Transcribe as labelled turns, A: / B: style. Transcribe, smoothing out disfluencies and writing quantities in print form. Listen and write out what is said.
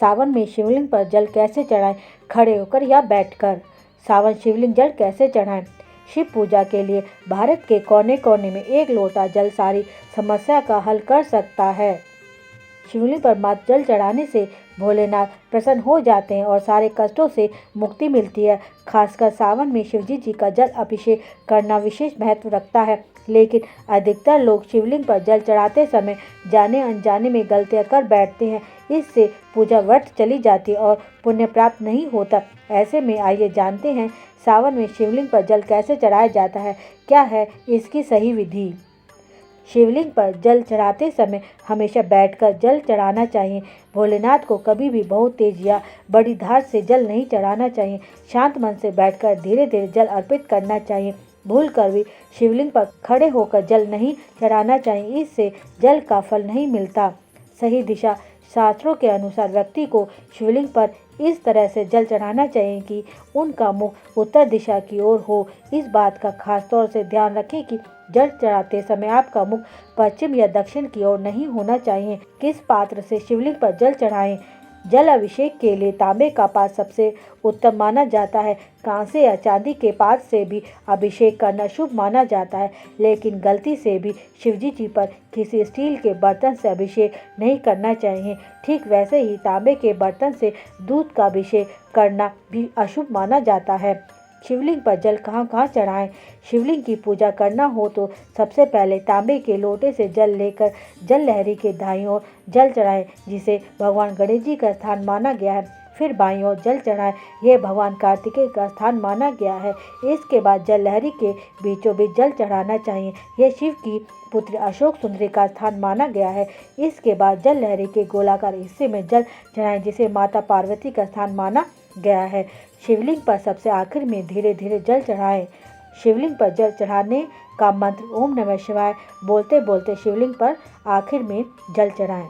A: सावन में शिवलिंग पर जल कैसे चढ़ाएं, खड़े होकर या बैठकर। सावन शिवलिंग जल कैसे चढ़ाएं। शिव पूजा के लिए भारत के कोने कोने में एक लोटा जल सारी समस्या का हल कर सकता है। शिवलिंग पर मात्र जल चढ़ाने से भोलेनाथ प्रसन्न हो जाते हैं और सारे कष्टों से मुक्ति मिलती है। खासकर सावन में शिवजी जी का जल अभिषेक करना विशेष महत्व रखता है, लेकिन अधिकतर लोग शिवलिंग पर जल चढ़ाते समय जाने अनजाने में गलतियां कर बैठते हैं। इससे पूजा व्यर्थ चली जाती है और पुण्य प्राप्त नहीं होता। ऐसे में आइए जानते हैं सावन में शिवलिंग पर जल कैसे चढ़ाया जाता है, क्या है इसकी सही विधि। शिवलिंग पर जल चढ़ाते समय हमेशा बैठकर जल चढ़ाना चाहिए। भोलेनाथ को कभी भी बहुत तेज या बड़ी धार से जल नहीं चढ़ाना चाहिए। शांत मन से बैठकर धीरे धीरे जल अर्पित करना चाहिए। भूल कर भी शिवलिंग पर खड़े होकर जल नहीं चढ़ाना चाहिए, इससे जल का फल नहीं मिलता। सही दिशा। शास्त्रों के अनुसार व्यक्ति को शिवलिंग पर इस तरह से जल चढ़ाना चाहिए कि उनका मुख उत्तर दिशा की ओर हो। इस बात का खास तौर से ध्यान रखें कि जल चढ़ाते समय आपका मुख पश्चिम या दक्षिण की ओर नहीं होना चाहिए। किस पात्र से शिवलिंग पर जल चढ़ाएं। जल अभिषेक के लिए तांबे का पात्र सबसे उत्तम माना जाता है। कांसे या चांदी के पात्र से भी अभिषेक करना शुभ माना जाता है, लेकिन गलती से भी शिवजी जी पर किसी स्टील के बर्तन से अभिषेक नहीं करना चाहिए। ठीक वैसे ही तांबे के बर्तन से दूध का अभिषेक करना भी अशुभ माना जाता है। शिवलिंग पर जल कहाँ कहाँ चढ़ाएं। शिवलिंग की पूजा करना हो तो सबसे पहले तांबे के लोटे से जल लेकर जल लहरी के दाईं ओर जल चढ़ाएं, जिसे भगवान गणेश जी का स्थान माना गया है। फिर बाईं ओर जल चढ़ाएं, यह भगवान कार्तिकेय का स्थान माना गया है। इसके बाद जल लहरी के बीचों बीच जल चढ़ाना चाहिए, यह शिव की पुत्री अशोक सुंदरी का स्थान माना गया है। इसके बाद जल लहरी के गोलाकार हिस्से में जल चढ़ाएं, जिसे माता पार्वती का स्थान माना गया है। शिवलिंग पर सबसे आखिर में धीरे धीरे जल चढ़ाएं। शिवलिंग पर जल चढ़ाने का मंत्र ओम नमः शिवाय बोलते बोलते शिवलिंग पर आखिर में जल चढ़ाएं।